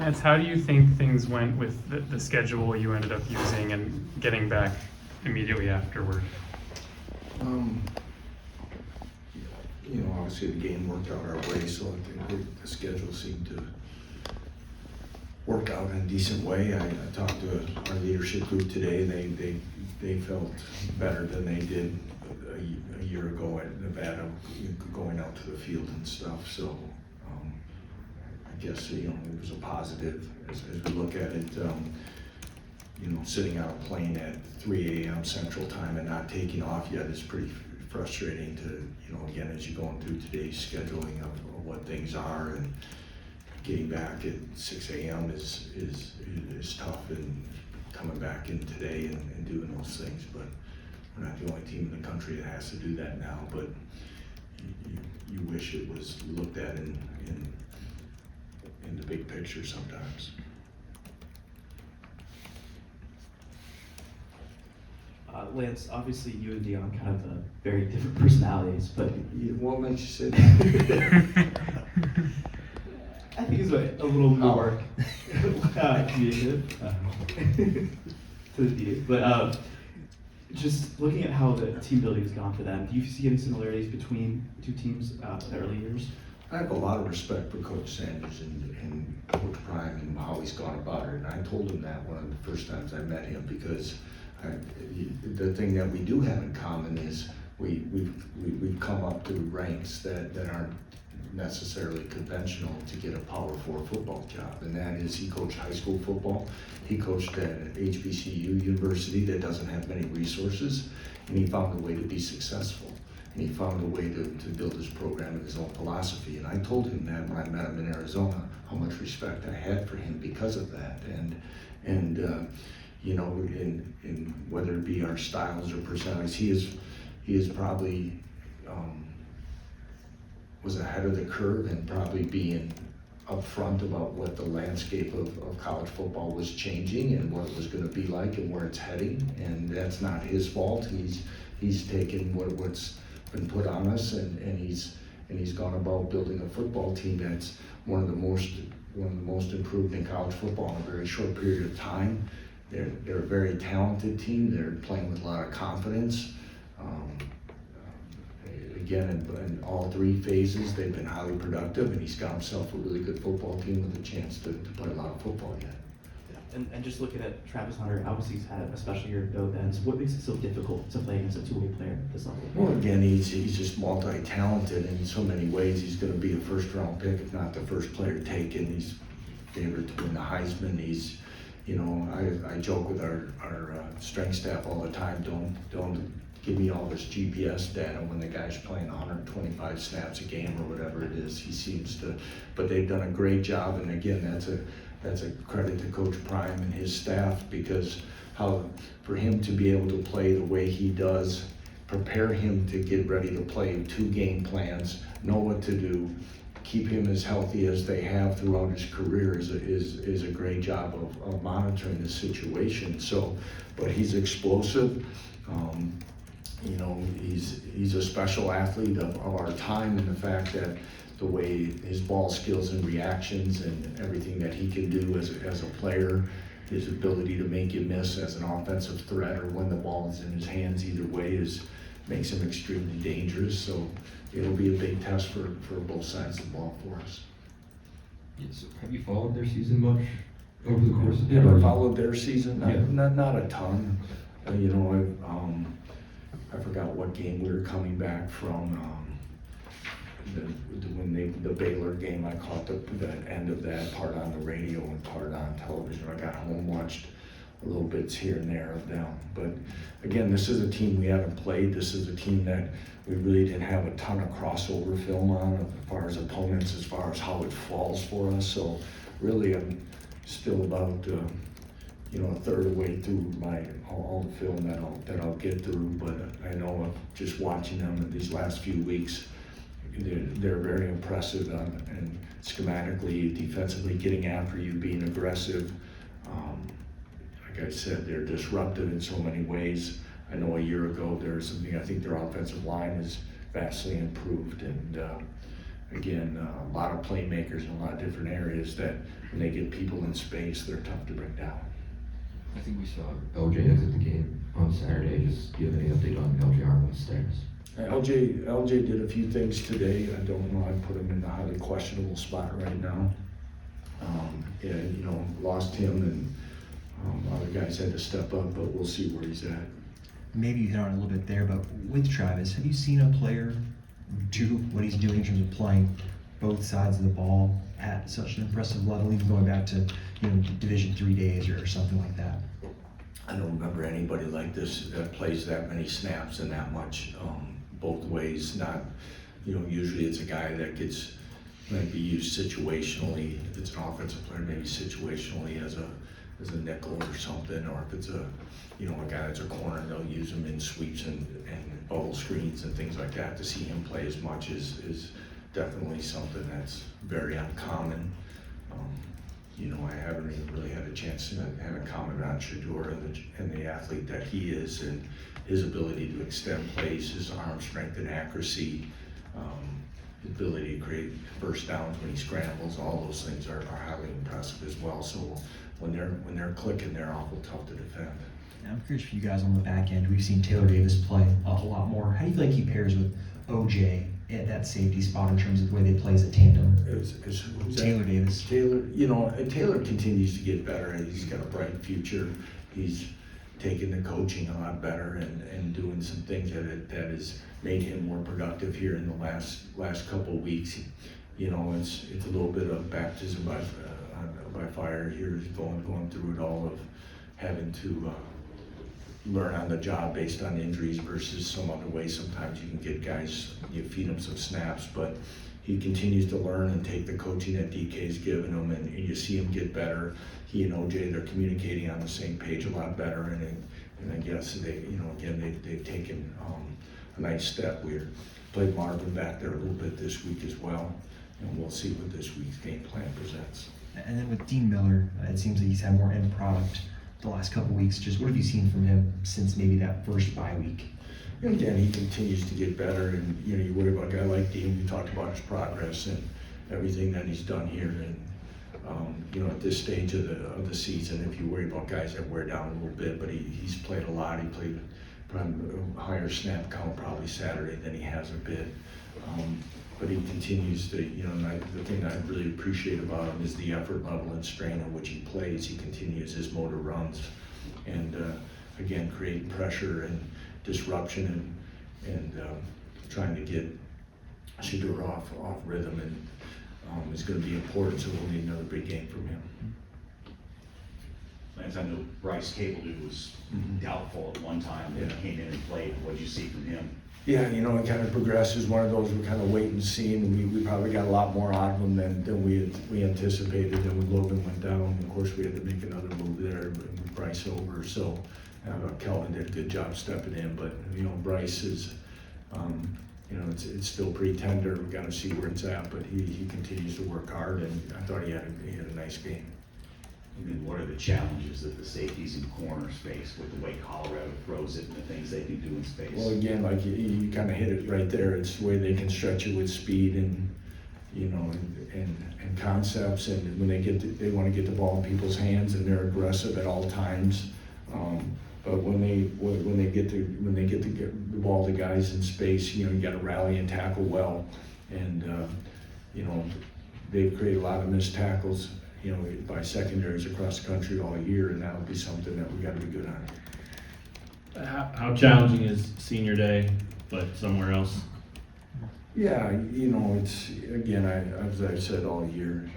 Lance, how do you think things went with the schedule you ended up using and getting back immediately afterward? Obviously the game worked out our way, so I think the schedule seemed to work out in a decent way. I talked to our leadership group today. They felt better than they did a year ago at Nevada, going out to the field and stuff. So I guess it was a positive as we look at it. Sitting on a plane at 3 a.m. Central Time and not taking off yet is pretty frustrating to, again, as you're going through today's scheduling of what things are, and getting back at 6 a.m. is tough, and coming back in today and doing those things. But we're not the only team in the country that has to do that now, but you wish it was looked at in the big picture sometimes. Lance, obviously you and Dion kind of very different personalities, but What makes you say that? I think he's a little more communicative to the team. But just looking at how the team building has gone for them, do you see any similarities between the two teams in the early years? I have a lot of respect for Coach Sanders and Coach Prime and how he's gone about it. And I told him that one of the first times I met him, because the thing that we do have in common is we've come up through ranks that aren't necessarily conventional to get a Power 4 football job. And that is, he coached high school football. He coached at HBCU university that doesn't have many resources, and he found a way to be successful. And he found a way to build his program and his own philosophy. And I told him that when I met him in Arizona, how much respect I had for him because of that. And in whether it be our styles or personalities, he is probably was ahead of the curve and probably being upfront about what the landscape of college football was changing and what it was going to be like and where it's heading. And that's not his fault. He's taken what's been put on us, and he's gone about building a football team that's one of the most improved in college football in a very short period of time. They're a very talented team. They're playing with a lot of confidence. Again, in all three phases, they've been highly productive, and he's got himself a really good football team with a chance to play a lot of football yet. Yeah. And just looking at Travis Hunter, obviously he's had a special year at both ends. What makes it so difficult to play against a two-way player at this level? Well, again, he's just multi-talented, and in so many ways he's going to be a first-round pick, if not the first player taken. He's favored to win the Heisman. He's, I joke with our strength staff all the time. Don't give me all this GPS data when the guy's playing 125 snaps a game or whatever it is. He seems to, but they've done a great job. And again, that's a credit to Coach Prime and his staff, because for him to be able to play the way he does, prepare him to get ready to play 2 game plans, know what to do, keep him as healthy as they have throughout his career is a great job of monitoring the situation. So, but he's explosive. He's a special athlete of our time, and the fact that the way his ball skills and reactions and everything that he can do as a player, his ability to make you miss as an offensive threat or when the ball is in his hands, either way makes him extremely dangerous. So it'll be a big test for both sides of the ball for us. Yes. Have you followed their season much over the course of the Have year? I followed their season? Yeah. Not a ton. I forgot what game we were coming back from. The Baylor game, I caught the end of that, part on the radio and part on television. I got home, watched a little bits here and there of them. But again, this is a team we haven't played. This is a team that we really didn't have a ton of crossover film on as far as opponents, as far as how it falls for us. So really, I'm still about a third of the way through all the film that I'll get through. But I know just watching them in these last few weeks, they're very impressive and schematically, defensively, getting after you, being aggressive. Like I said, they're disruptive in so many ways. I know a year ago there was something, I think their offensive line is vastly improved, and again, a lot of playmakers in a lot of different areas that when they get people in space, they're tough to bring down. I think we saw LJ exit the game on Saturday. Just do you have any update on LJ Harmon's status? LJ did a few things today. I don't know, I put him in the highly questionable spot right now. Yeah, you know, lost him and other guys had to step up, but we'll see where he's at. Maybe you hit on it a little bit there, but with Travis, have you seen a player do what he's doing in terms of playing both sides of the ball at such an impressive level, even going back to, you know, Division III days or something like that? I don't remember anybody like this that plays that many snaps and that much both ways. Not, you know, usually it's a guy that might be used situationally. If it's an offensive player, maybe situationally as a nickel or something, or if it's a guy that's a corner, they'll use him in sweeps and bubble screens and things like that. To see him play as much is definitely something that's very uncommon. You know, I haven't really had a chance to have a comment on Shador and the athlete that he is, and his ability to extend plays, his arm strength and accuracy, his ability to create first downs when he scrambles. All those things are highly impressive as well. So when they're clicking, they're awful tough to defend. I'm curious for you guys on the back end. We've seen Taylor Davis play a lot more. How do you feel like he pairs with OJ at that safety spot in terms of the way they play as a tandem? Who's Taylor that? Davis. Taylor, you know, Taylor continues to get better. He's got a bright future. He's taking the coaching a lot better and doing some things that has made him more productive here in the last couple of weeks. You know, it's a little bit of baptism by fire here. He's going through it all of having to learn on the job based on injuries versus some other way. Sometimes you can get guys, you feed them some snaps, but he continues to learn and take the coaching that DK's given him, and you see him get better. He and OJ, they're communicating on the same page a lot better, and I guess they've taken a nice step. We played Marvin back there a little bit this week as well, and we'll see what this week's game plan presents. And then with Dean Miller, it seems like he's had more end product the last couple of weeks. Just what have you seen from him since maybe that first bye week? And again, he continues to get better, and you know, you worry about a guy like Dean. You talked about his progress and everything that he's done here, and you know, at this stage of the season, if you worry about guys that wear down a little bit, but he's played a lot. He played probably a higher snap count probably Saturday than he has a bit. But he continues to, you know, and the thing I really appreciate about him is the effort level and strain in which he plays. He continues his motor runs, and again, creating pressure and disruption and trying to get Shador off rhythm, and is going to be important. So we'll need another big game from him. Lance, I know Bryce Cabledew was doubtful at one time, then he came in and played. What did you see from him? Yeah, you know, it kind of progressed. It's one of those we kind of wait and see, and we probably got a lot more out of him than we anticipated. Then when Logan went down, of course, we had to make another move there with Bryce over. So Kelvin did a good job stepping in, but you know, Bryce is, you know, it's still pretty tender. We got to see where it's at, but he continues to work hard, and I thought he had a nice game. And then what are the challenges that the safeties in corner face with the way Colorado throws it and the things they can do in space? Well, again, like you kind of hit it right there. It's the way they can stretch it with speed and, you know, and concepts. And when they want to get the ball in people's hands, and they're aggressive at all times. But when they get the ball to guys in space, you know, you got to rally and tackle well. And you know, they've created a lot of missed tackles, you know, by secondaries across the country all year, and that'll be something that we got to be good on. How challenging is senior day, but somewhere else? Yeah, you know, it's, again, as I've said all year,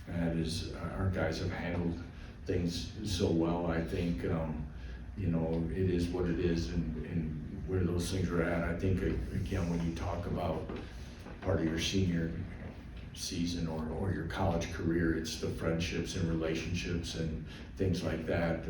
that is, our guys have handled things so well. I think, you know, it is what it is, and where those things are at. I think, again, when you talk about part of your senior season or your college career, it's the friendships and relationships and things like that.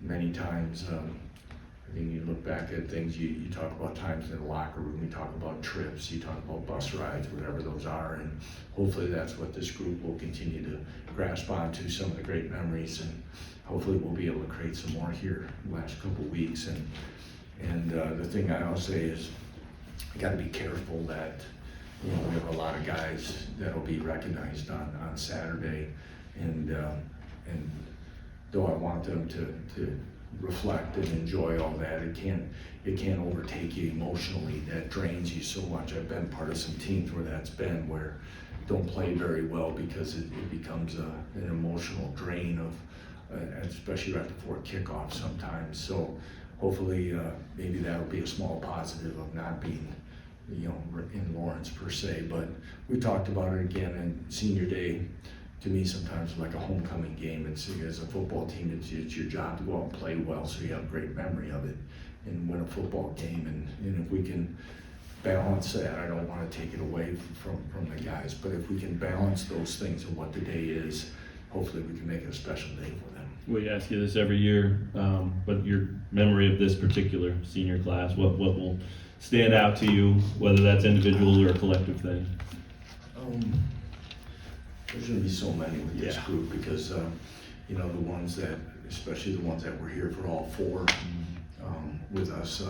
Many times, I think you look back at things, you talk about times in the locker room, you talk about trips, you talk about bus rides, whatever those are, and hopefully that's what this group will continue to grasp onto, some of the great memories, and hopefully we'll be able to create some more here the last couple of weeks. And the thing I'll say is, you got to be careful that you know, we have a lot of guys that'll be recognized on Saturday, and though I want them to reflect and enjoy all that, it can't overtake you emotionally. That drains you so much. I've been part of some teams where that's been, where don't play very well because it becomes an emotional drain of, especially right before kickoff sometimes. So hopefully maybe that'll be a small positive of not being, you know, in Lawrence per se. But we talked about it again, and senior day to me sometimes like a homecoming game. It's, as a football team, it's your job to go out and play well so you have great memory of it and win a football game. And if we can balance that, I don't want to take it away from the guys, but if we can balance those things and what the day is, hopefully we can make it a special day for them. We ask you this every year, but your memory of this particular senior class, what will stand out to you, whether that's individual or a collective thing? There's going to be so many with this Yeah. group because, you know, the ones that, especially the ones that were here for all four with us,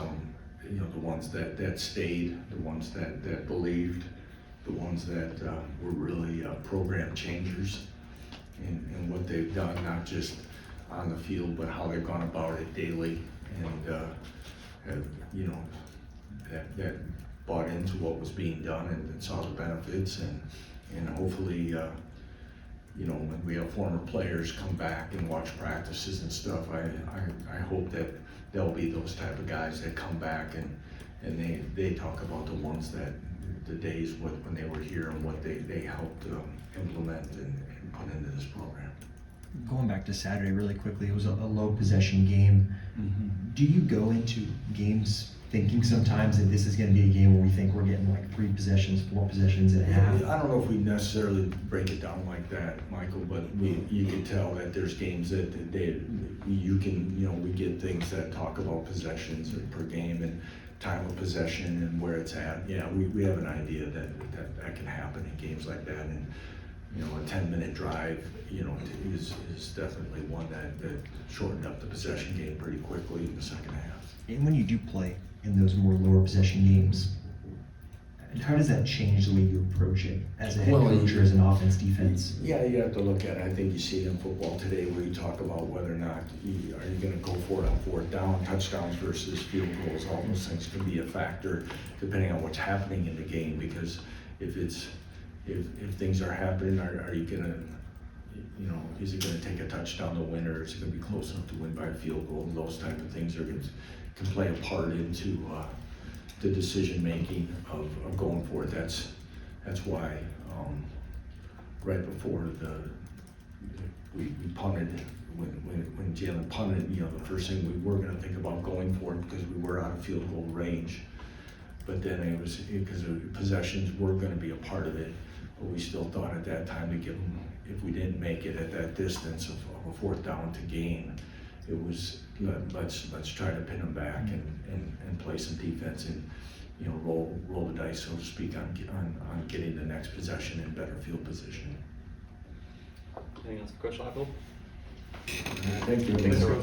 you know, the ones that stayed, the ones that believed, the ones that were really program changers in what they've done, not just on the field, but how they've gone about it daily, and have, you know, that bought into what was being done and saw the benefits, and hopefully, you know, when we have former players come back and watch practices and stuff, I hope that there'll be those type of guys that come back and they talk about the ones that, the days when they were here and what they helped implement and put into this program. Going back to Saturday really quickly, it was a low possession game. Do you go into games thinking sometimes that this is going to be a game where we think we're getting like 3 possessions, 4 possessions and a half? I don't know if we necessarily break it down like that, Michael, but you can tell that there's games that you can, you know, we get things that talk about possessions per game and time of possession and where it's at. Yeah, we have an idea that can happen in games like that, and you know, a 10-minute drive, you know, is definitely one that shortened up the possession game pretty quickly in the second half. And when you do play in those more lower possession games, how does that change the way you approach it as a head coach or as an offense, defense? Yeah, you have to look at it. I think you see it in football today where you talk about whether or not are you going to go for it on 4th down, touchdowns versus field goals. All those things can be a factor depending on what's happening in the game, because if things are happening, are you going to, you know, is it going to take a touchdown to win, or is it going to be close enough to win by a field goal? And those type of things can play a part into the decision making of going for it. That's why right before we punted, when Jalen punted, you know, the first thing we were going to think about going for it because we were out of field goal range. But then it was because possessions were going to be a part of it, but we still thought at that time to give them, if we didn't make it at that distance of a 4th down to gain, it was let's try to pin them back and play some defense and, you know, roll the dice, so to speak, on getting the next possession in better field position. Anything else for Coach Leipold? Thank you.